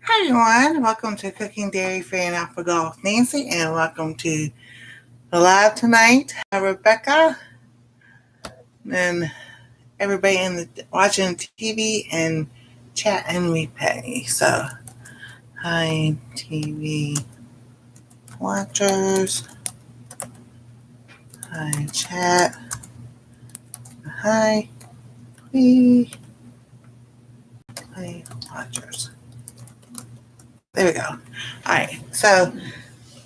Hi everyone, welcome to Cooking Dairy Free and Alpha Golf Nancy, and welcome to the live tonight. Rebecca and everybody watching TV and chat and replay. So, hi TV watchers, hi chat, hi watchers. There we go. All right, so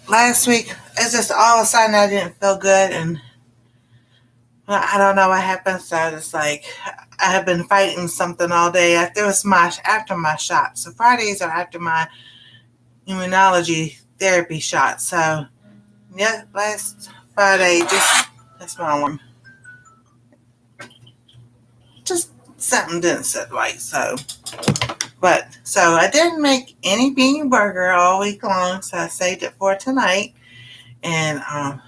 last week it's just all of a sudden I didn't feel good, and I don't know what happened. So it's like I have been fighting something all day. After my shot. So Fridays are after my immunology therapy shot. So yeah, last Friday that's my alarm. Just something didn't sit right. So I didn't make any bean burger all week long. So I saved it for tonight, and I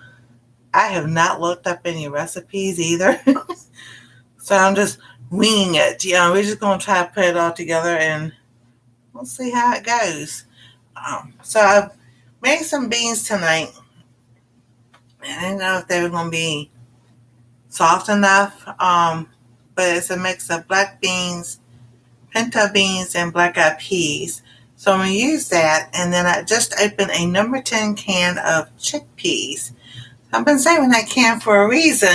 have not looked up any recipes either. So I'm just winging it. We're just going to try to put it all together and we'll see how it goes. So I've made some beans tonight. And I didn't know if they were going to be soft enough. But it's a mix of black beans, pinto beans, and black-eyed peas. So I'm going to use that. And then I just opened a number 10 can of chickpeas. I've been saving that can for a reason,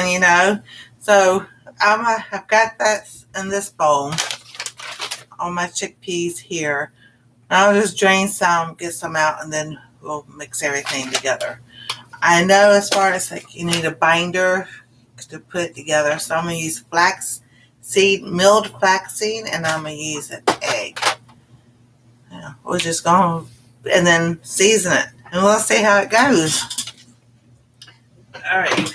So I've got that in this bowl, all my chickpeas here. I'll just drain some, get some out, and then we'll mix everything together. I know as far as you need a binder to put it together, so I'm going to use milled flaxseed, and I'm going to use an egg. We're just going to, and then season it, and we'll see how it goes. All right.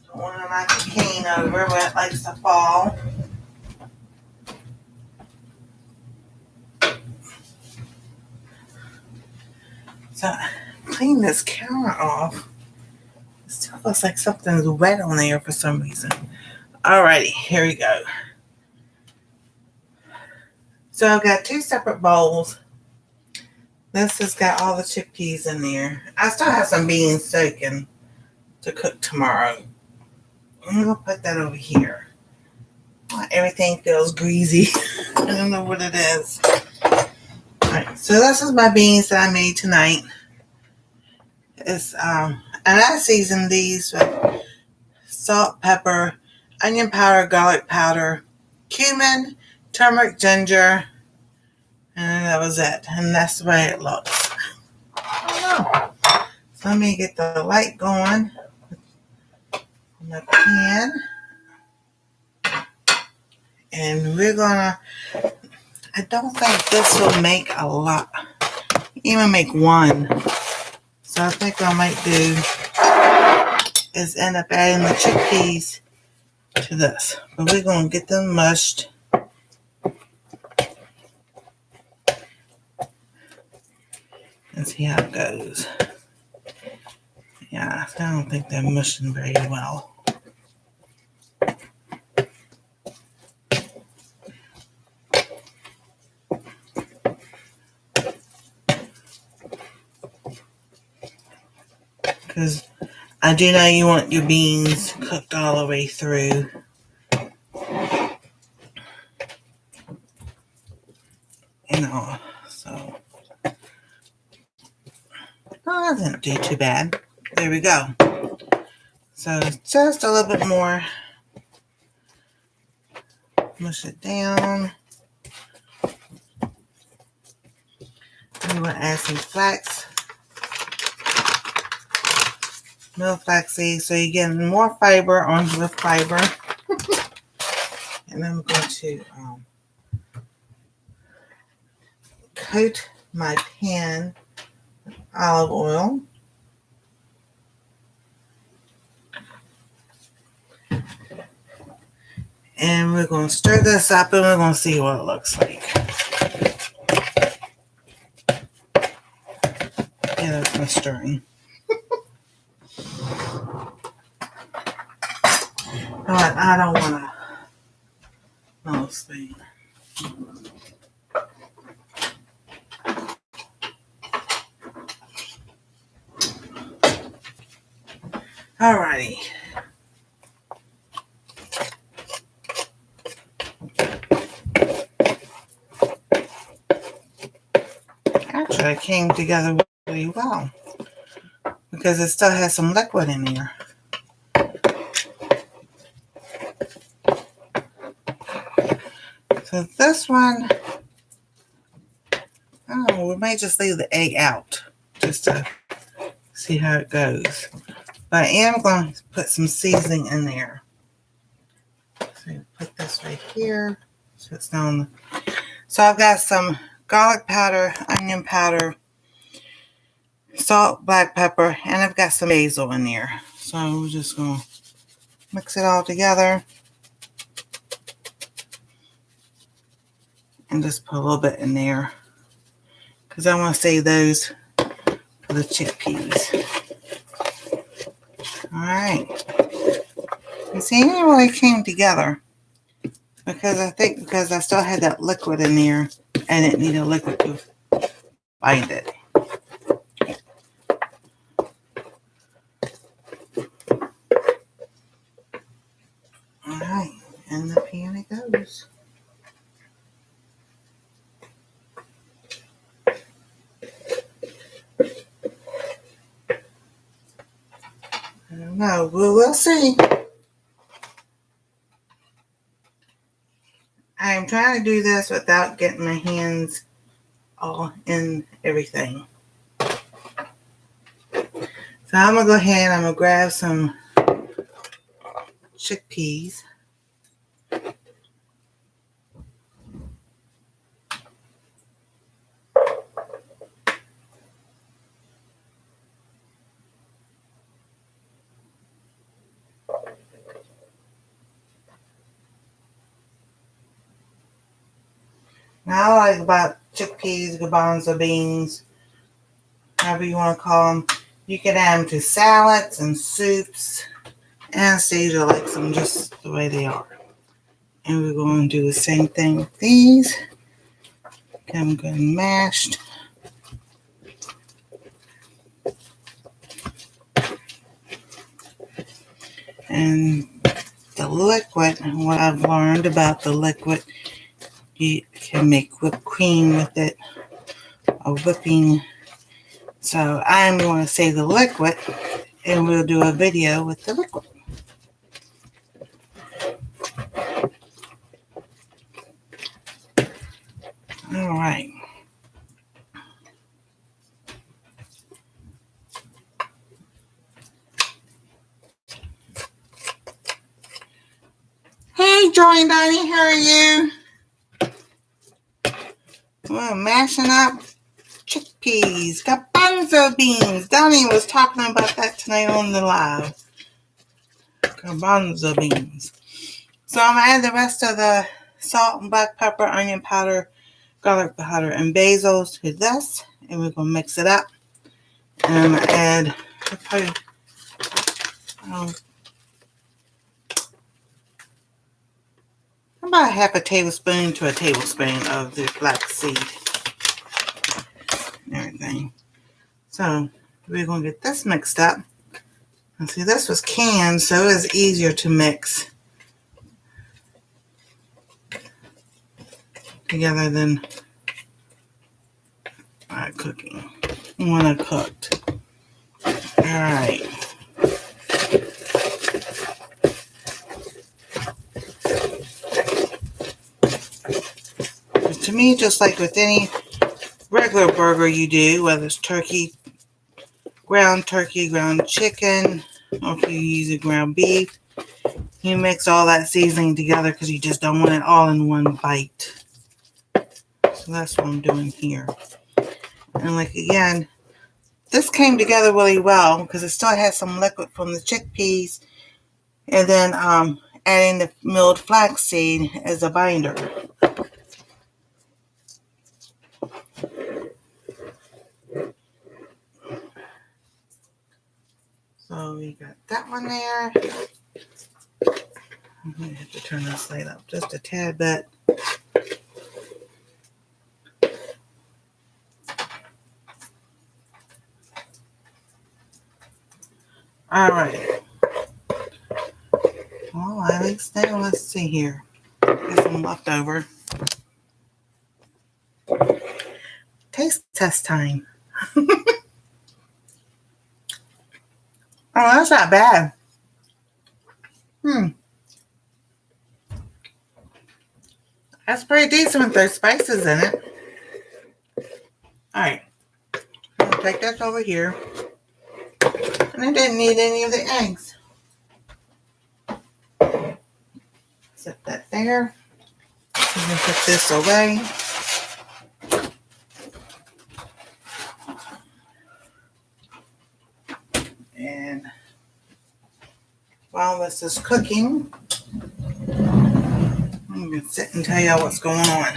Don't want to knock the cane over where it likes to fall. So clean this counter off. It still looks like something's wet on there for some reason. Alrighty, here we go. So I've got two separate bowls. This has got all the chickpeas in there. I still have some beans soaking to cook tomorrow. I'm going to put that over here. Everything feels greasy. I don't know what it is. Alright, so this is my beans that I made tonight. It's and I seasoned these with salt, pepper, onion powder, garlic powder, cumin, turmeric, ginger, and that was it. And that's the way it looks. I don't know. So let me get the light going on the pan. And we're gonna, I don't think this will make a lot. Even make one. So I think what I might do is end up adding the chickpeas to this. But we're going to get them mushed. And see how it goes. Yeah, I don't think they're mushing very well. Because I do know you want your beans cooked all the way through. So that didn't do too bad. There we go. So just a little bit more. Mush it down. We want to add some milled flaxseed, so you're getting more fiber onto the fiber. And I'm going to coat my pan with olive oil. And we're going to stir this up, and we're going to see what it looks like. Yeah, that's my stirring. But I don't want to know this thing. Alrighty. Actually, it came together really well because it still has some liquid in here. So this one, oh, we might just leave the egg out just to see how it goes. But I am going to put some seasoning in there. So put this right here. So it's down. So I've got some garlic powder, onion powder, salt, black pepper, and I've got some basil in there. So we're just going to mix it all together. And just put a little bit in there. Because I want to save those for the chickpeas. Alright. You see, it really came together. Because I still had that liquid in there. And it needed liquid to bind it. Alright. And the pan it goes. I don't know. We'll see. I'm trying to do this without getting my hands all in everything. So I'm going to go ahead and I'm going to grab some chickpeas. Now I like about chickpeas, garbanzo beans, however you want to call them. You can add them to salads and soups. Anastasia likes them just the way they are. And we're going to do the same thing with these. Get them good and mashed. And the liquid, what I've learned about the liquid, you can make whipped cream with it, or whipping. So I'm going to save the liquid, and we'll do a video with the liquid. All right. Hey, Joy and Donnie, how are you? We're mashing up chickpeas, garbanzo beans. Donnie was talking about that tonight on the live. Garbanzo beans. So I'm going to add the rest of the salt and black pepper, onion powder, garlic powder, and basil to this. And we're going to mix it up. And I'm going to add about half a tablespoon to a tablespoon of the flaxseed and everything. So we're going to get this mixed up. And see, this was canned, so it was easier to mix together than cooking when I cooked. All right. To me, just like with any regular burger you do, whether it's turkey, ground chicken, or if you use a ground beef, you mix all that seasoning together because you just don't want it all in one bite. So that's what I'm doing here. And like again, this came together really well because it still has some liquid from the chickpeas, and then adding the milled flaxseed as a binder. So we got that one there. I'm going to have to turn this light up just a tad bit. All right. Well, at least now, let's see here. Get some leftover. Taste test time. Oh, that's not bad. That's pretty decent with those spices in it. All right. I'll take that over here. And I didn't need any of the eggs. Set that there. I'm going to put this away. And while this is cooking, I'm going to sit and tell y'all what's going on.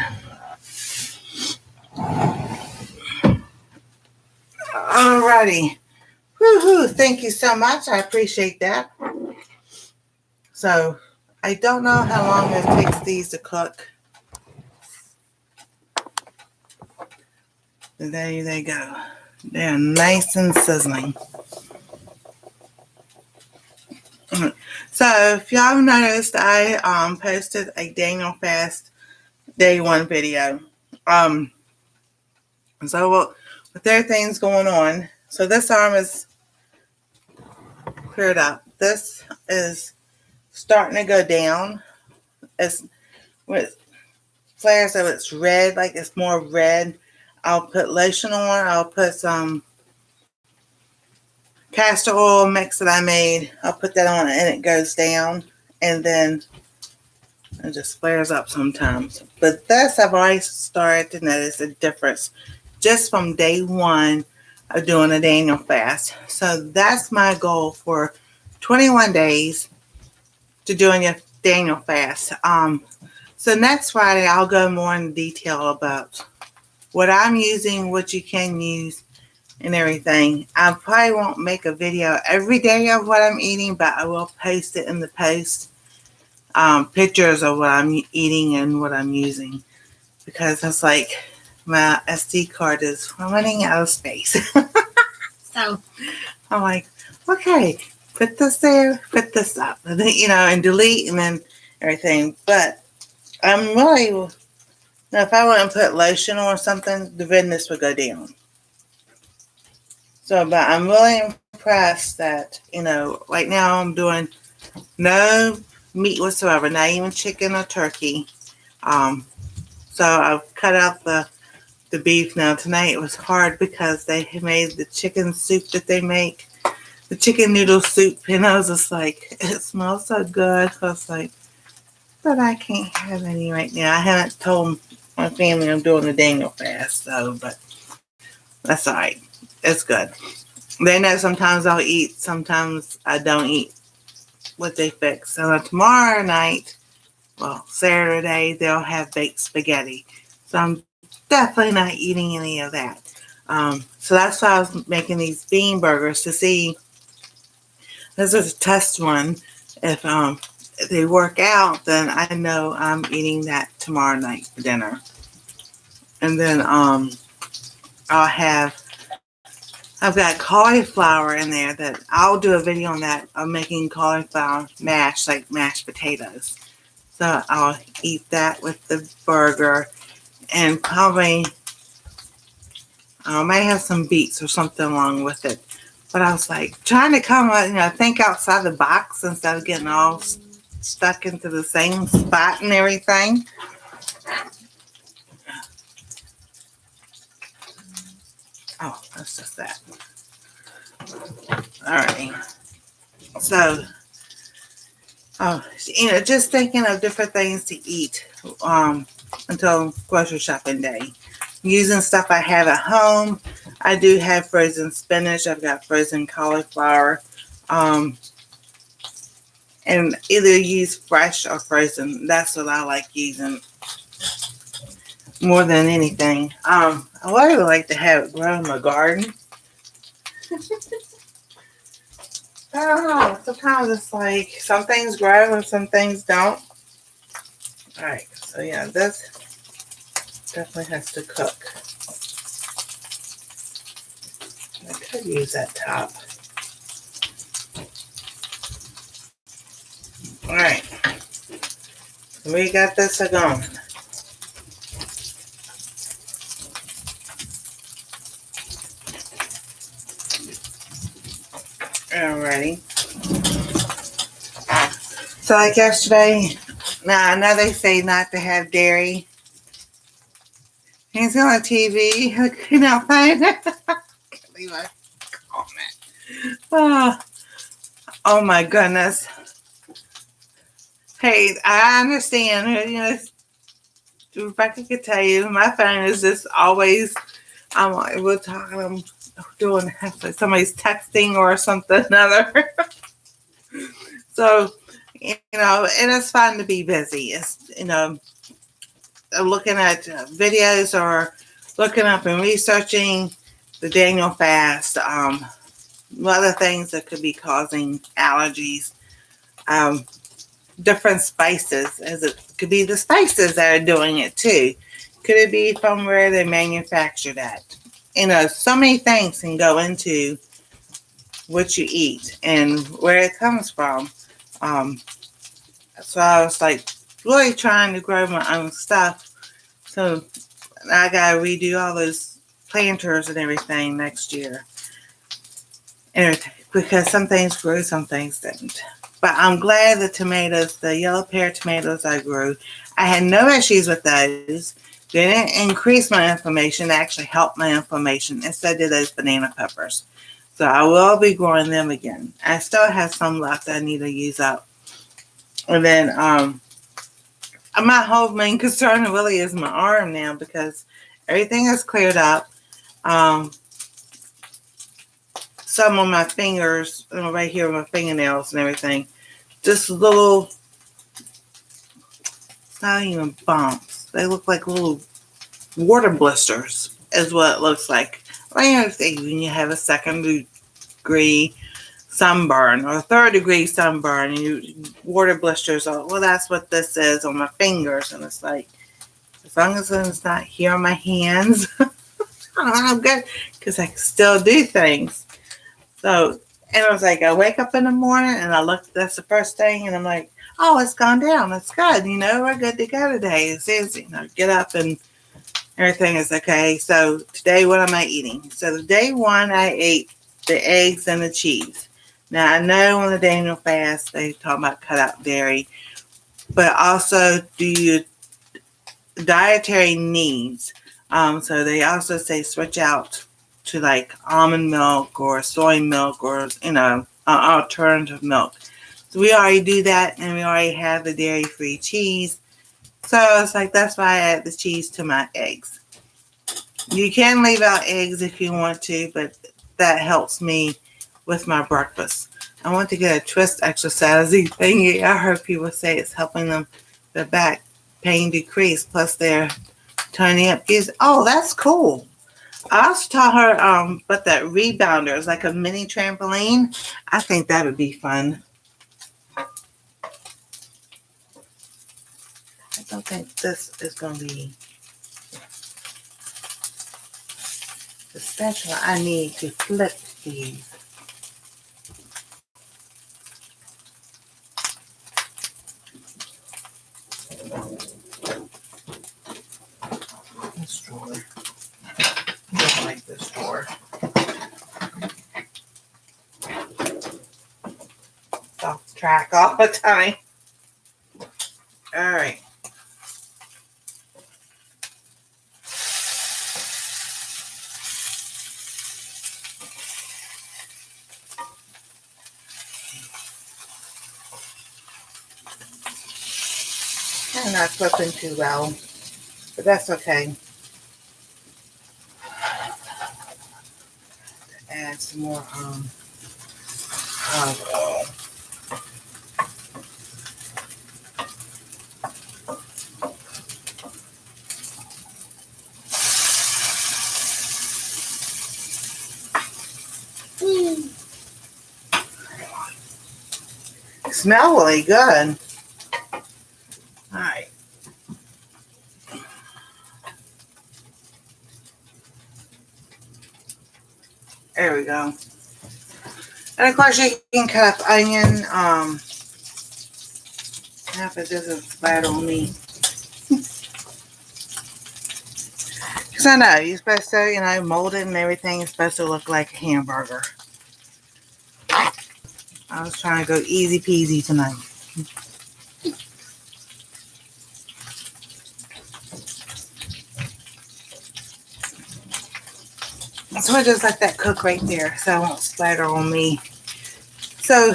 Alrighty. Woohoo! Thank you so much. I appreciate that. So, I don't know how long it takes these to cook. There they go. They're nice and sizzling. So, if y'all noticed, I posted a Daniel Fast Day 1 video. So, with everything's going on, so this arm is cleared up. This is starting to go down. It's with flares, so it's red, like it's more red. I'll put lotion on. I'll put some castor oil mix that I made. I'll put that on and it goes down. And then it just flares up sometimes. But this, I've already started to notice a difference just from day 1 of doing a Daniel fast. So that's my goal for 21 days to doing a Daniel fast. So next Friday, I'll go more in detail about what I'm using, what you can use, and everything. I probably won't make a video every day of what I'm eating, but I will post it in the post. Pictures of what I'm eating and what I'm using. Because it's like my SD card is running out of space. So I'm like, okay, put this there, put this up, and then, and delete and then everything. But I'm really, now if I wouldn't put lotion or something, the redness would go down. So, but I'm really impressed that, right now I'm doing no meat whatsoever, not even chicken or turkey. So I've cut out the beef now. Tonight it was hard because they made the chicken soup that they make, the chicken noodle soup, and I was just like, it smells so good. I was like, but I can't have any right now. I haven't told my family I'm doing the Daniel fast, so, but that's all right. It's good. They know sometimes I'll eat, sometimes I don't eat what they fix. So tomorrow night, well, Saturday, they'll have baked spaghetti. So I'm definitely not eating any of that. So that's why I was making these bean burgers to see. This is a test run. If they work out, then I know I'm eating that tomorrow night for dinner. And then I've got cauliflower in there that I'll do a video on that. I'm making cauliflower mash, like mashed potatoes. So I'll eat that with the burger, and probably I might have some beets or something along with it. But I was like trying to come, think outside the box instead of getting all stuck into the same spot and everything. Oh, that's just that. All right. So, just thinking of different things to eat until grocery shopping day. Using stuff I have at home. I do have frozen spinach. I've got frozen cauliflower. And either use fresh or frozen. That's what I like using more than anything. I would like to have it grow in my garden. I don't know. Sometimes it's like some things grow and some things don't. Alright, so yeah, this definitely has to cook. I could use that top. All right. We got this going. Alrighty. So like yesterday, now I know they say not to have dairy. He's on TV. I could not find it. Can't leave a comment. Oh my goodness. Hey, I understand. You know, Rebecca could tell you, my phone is just always, we're talking, I'm doing, somebody's texting or something other. So, you know, and it's fun to be busy. It's, you know, looking at videos or looking up and researching the Daniel fast, other things that could be causing allergies, different spices, as it could be the spices that are doing it too. Could it be from where they manufacture that? You know, so many things can go into what you eat and where it comes from. So I was like really trying to grow my own stuff. So I gotta redo all those planters and everything next year. And because some things grew, some things didn't. But I'm glad the tomatoes, the yellow pear tomatoes I grew, I had no issues with those. They didn't increase my inflammation. They actually helped my inflammation. Instead did those banana peppers. So I will be growing them again. I still have some left I need to use up. And then my whole main concern really is my arm now because everything is cleared up. Some on my fingers, right here with my fingernails and everything, just little, it's not even bumps. They look like little water blisters is what it looks like. Well, you know, when you have a second-degree sunburn or third-degree sunburn and you water blisters, well, that's what this is on my fingers. And it's like, as long as it's not here on my hands, I'm good because I can still do things. So, and I was like, I wake up in the morning and I look, that's the first thing, and I'm like, oh, it's gone down. It's good. You know, we're good to go today. It's easy. You know, get up and everything is okay. So today, what am I eating? So day one, I ate the eggs and the cheese. Now, I know on the Daniel fast, they talk about cut out dairy, but also do your dietary needs. So they also say switch out to like almond milk or soy milk or, you know, alternative milk. So we already do that, and we already have the dairy-free cheese. So it's like, that's why I add the cheese to my eggs. You can leave out eggs if you want to, but that helps me with my breakfast. I want to get a twist exercisey thingy. I heard people say it's helping them, their back pain decrease, plus they're turning up. Oh, that's cool. I also taught her but that rebounder is like a mini trampoline. I think that would be fun. I don't think this is going to be the special I need to flip these. This drawer. I don't like this drawer. It's off track all the time. All right. I'm not flipping too well, but that's okay. Add some more olive oil. It smells really good. All right. There we go. And of course, you can cut up onion, Half it doesn't splatter on me. Because I know, you're supposed to, mold it and everything. It's supposed to look like a hamburger. I was trying to go easy peasy tonight. So I just let that cook right there so it won't splatter on me. So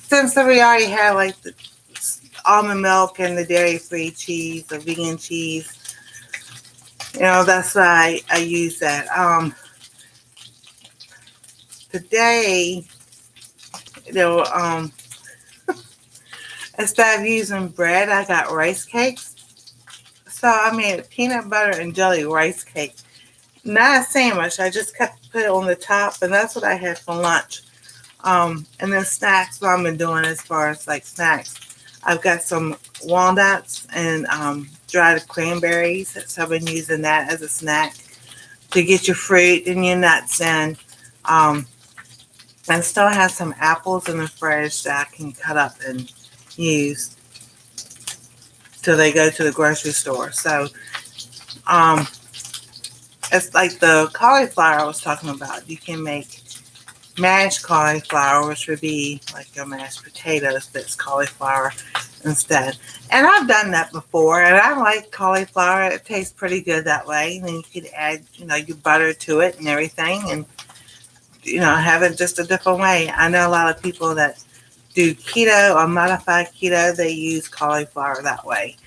since we already have like the almond milk and the dairy-free cheese, the vegan cheese, that's why I use that. Today, instead of using bread, I got rice cakes. So I made a peanut butter and jelly rice cake. Not a sandwich. I just put it on the top, and that's what I had for lunch. And then snacks, what I've been doing as far as like snacks. I've got some walnuts and dried cranberries, so I've been using that as a snack to get your fruit and your nuts in. I still have some apples in the fridge that I can cut up and use till they go to the grocery store. So it's like the cauliflower I was talking about. You can make mashed cauliflower, which would be like your mashed potatoes, but it's cauliflower instead. And I've done that before, and I like cauliflower. It tastes pretty good that way. And then you could add, your butter to it and everything, and have it just a different way. I know a lot of people that do keto or modified keto, they use cauliflower that way.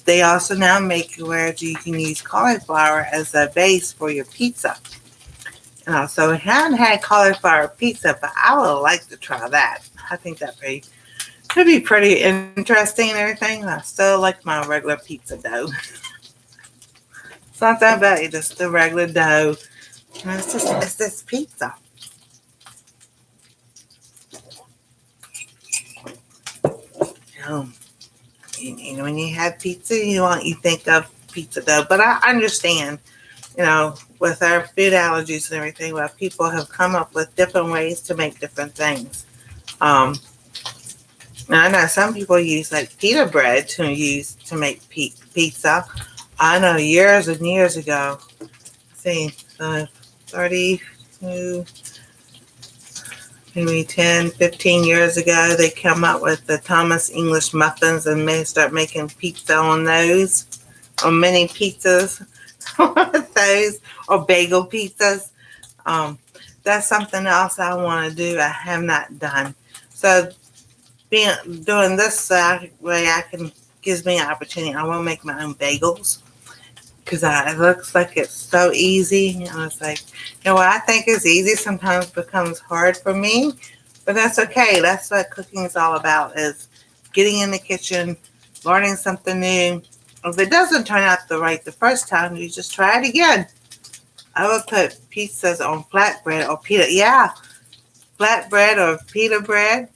They also now make it where you can use cauliflower as a base for your pizza. So I haven't had cauliflower pizza, but I would like to try that. I think that could be pretty interesting and everything. I still like my regular pizza dough. It's not that bad, it's just the regular dough. It's this pizza. When you have pizza, you think of pizza dough. But I understand, with our food allergies and everything, where people have come up with different ways to make different things. And I know some people use like pita bread to make pizza. I know years and years ago, 30, maybe 10, 15 years ago, they come up with the Thomas English muffins and they start making pizza on those, or mini pizzas with those, or bagel pizzas. That's something else I want to do. I have not done. So doing this way, gives me an opportunity. I want to make my own bagels because it looks like it's so easy. I was like, what I think is easy sometimes becomes hard for me, but that's okay. That's what cooking is all about, is getting in the kitchen, learning something new. If it doesn't turn out right the first time, you just try it again. I would put pizzas on flatbread or pita. Yeah, flatbread or pita bread.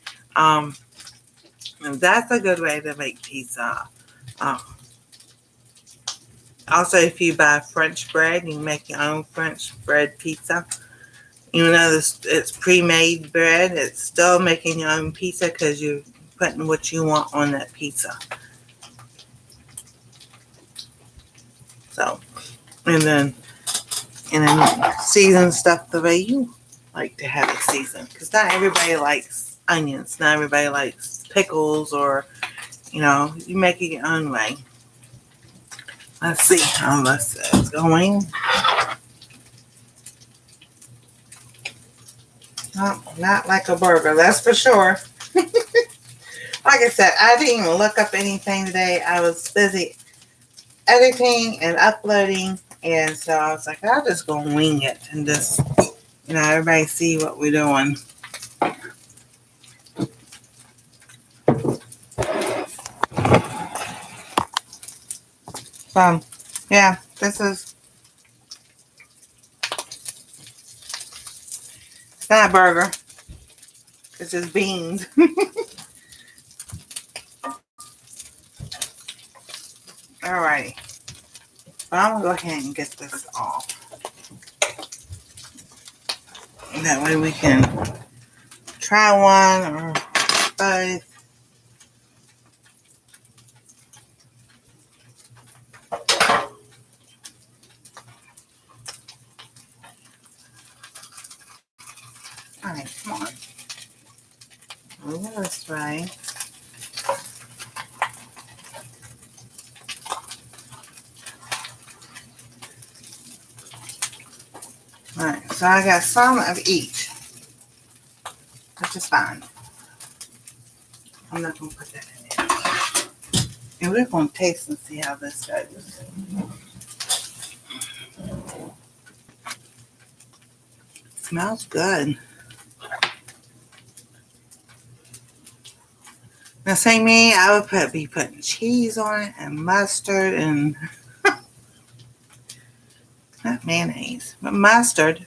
That's a good way to make pizza. Also, if you buy French bread, you can make your own French bread pizza. Even though it's pre-made bread, it's still making your own pizza because you're putting what you want on that pizza. So, and then season stuff the way you like to have it seasoned. Because not everybody likes onions. Not everybody likes pickles, or, you make it your own way. Let's see how this is going. Not like a burger, that's for sure. Like I said, I didn't even look up anything today. I was busy editing and uploading, and so I was like, I'll just go wing it and just, everybody see what we're doing. So, yeah, this is, it's not a burger. It's just beans. Alright. I'm going to go ahead and get this off. And that way we can try one or both. Alright, come on. Move it this way. Alright, so I got some of each, which is fine. I'm not going to put that in there. And we're going to taste and see how this goes. Smells good. Now, say me, I would be putting cheese on it and mustard and not mayonnaise, but mustard.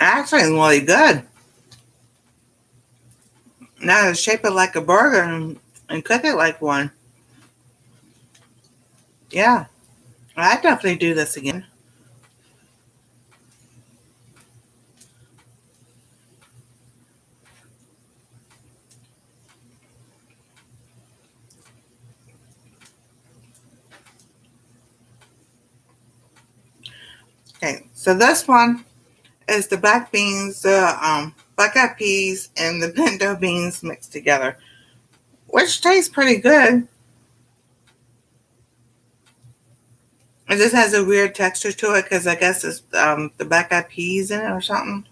Actually, it's really good. Now to shape it like a burger and cook it like one. Yeah, I'd definitely do this again. Okay, so this one is the black beans, black eyed peas, and the pinto beans mixed together, which tastes pretty good. It just has a weird texture to it because I guess it's the black eyed peas in it or something.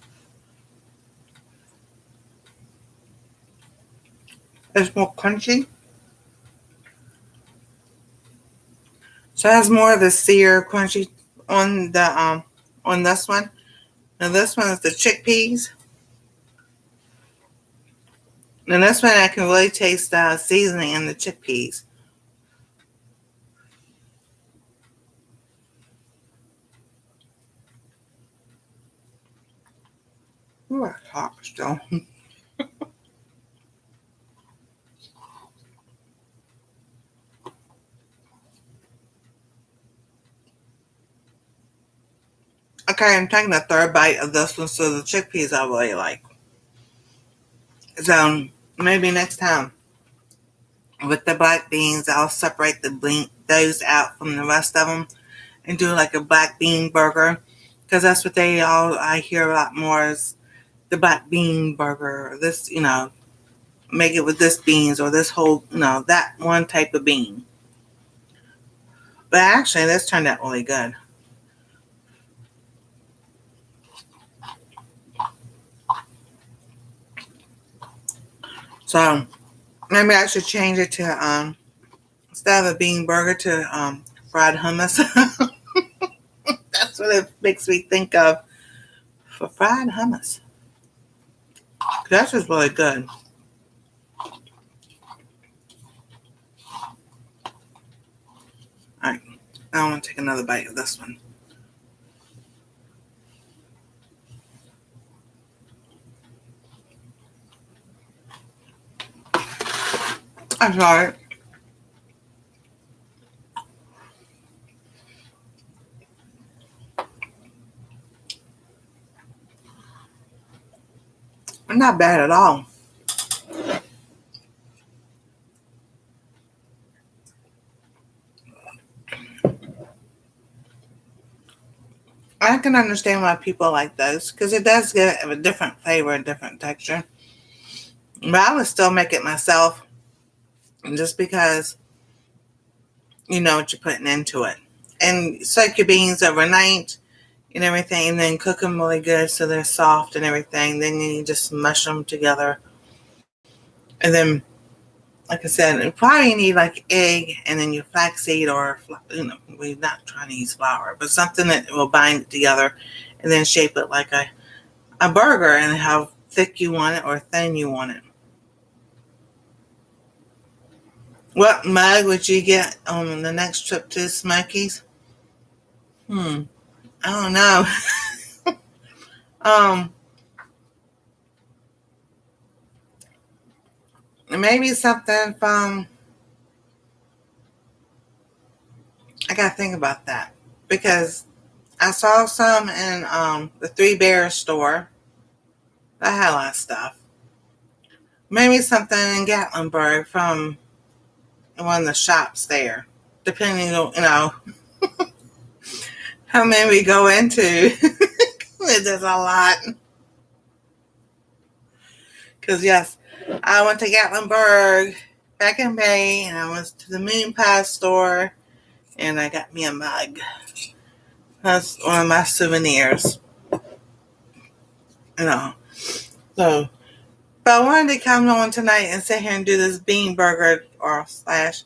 It's more crunchy. So it has more of the sear crunchy on the on this one. Now this one is the chickpeas. And this one I can really taste the seasoning in the chickpeas. Ooh, it's hot still. Okay, I'm taking a third bite of this one, so the chickpeas I really like. So maybe next time with the black beans, I'll separate those out from the rest of them and do like a black bean burger, because that's what I hear a lot more is the black bean burger. Or this, make it with this beans or this whole, that one type of bean. But actually, this turned out really good. So maybe I should change it to instead of a bean burger to fried hummus. That's what it makes me think of for fried hummus. That's just really good. All right, now I want to take another bite of this one. I'm sorry. Not bad at all. I can understand why people like those because it does give a different flavor, a different texture. But I would still make it myself just because you know what you're putting into it. And soak your beans overnight and everything, and then cook them really good so they're soft and everything. Then you just mush them together. And then, like I said, you probably need like egg and then your flaxseed or, we're not trying to use flour, but something that will bind it together and then shape it like a burger and how thick you want it or thin you want it. What mug would you get on the next trip to Smokies? I don't know. um, Maybe something from. I gotta think about that because I saw some in the Three Bears store. I had a lot of stuff. Maybe something in Gatlinburg from one of the shops there. Depending on, how many we go into. There's a lot. Because, yes, I went to Gatlinburg back in May, and I went to the Moon Pie store, and I got me a mug. That's one of my souvenirs. So, but I wanted to come on tonight and sit here and do this bean burger or slash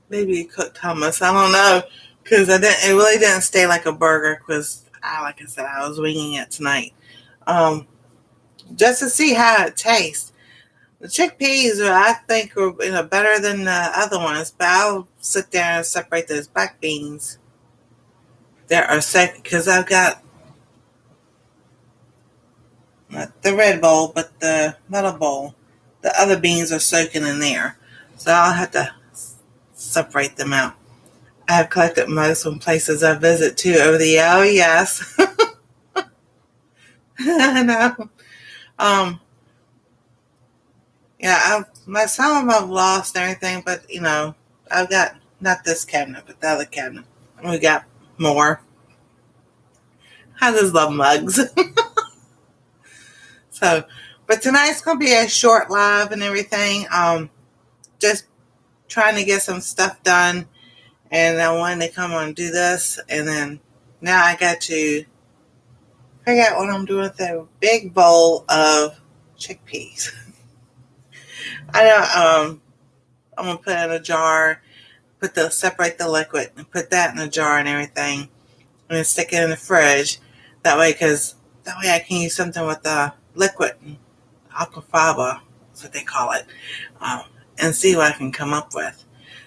maybe cooked hummus. I don't know, because it really didn't stay like a burger, because like I said, I was winging it tonight. Just to see how it tastes. The chickpeas I think are better than the other ones, but I'll sit there and separate those black beans. There are because I've got not the red bowl, but the metal bowl. The other beans are soaking in there, so I'll have to separate them out. I have collected mugs from places I visit too over the year. Oh yes, I know. Yeah, some of them I've lost and everything, but I've got not this cabinet, but the other cabinet. We got more. I just love mugs. So, but tonight's gonna be a short live and everything. Just trying to get some stuff done, and I wanted to come on and do this, and then now I got to figure out what I'm doing with a big bowl of chickpeas. I know. I'm gonna put it in a jar, separate the liquid, and put that in a jar and everything, and then stick it in the fridge. That way I can use something with the liquid, aquafaba, that's what they call it, and see what I can come up with.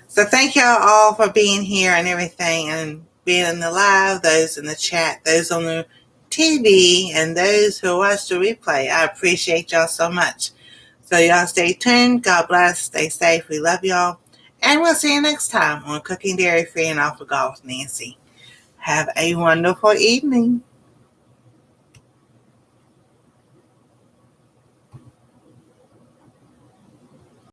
So thank y'all all for being here and everything, and being in the live, those in the chat, those on the TV, and those who watch the replay. I appreciate y'all so much. So y'all stay tuned. God bless. Stay safe. We love y'all. And we'll see you next time on Cooking Dairy Free and Off the Golf with Nancy. Have a wonderful evening.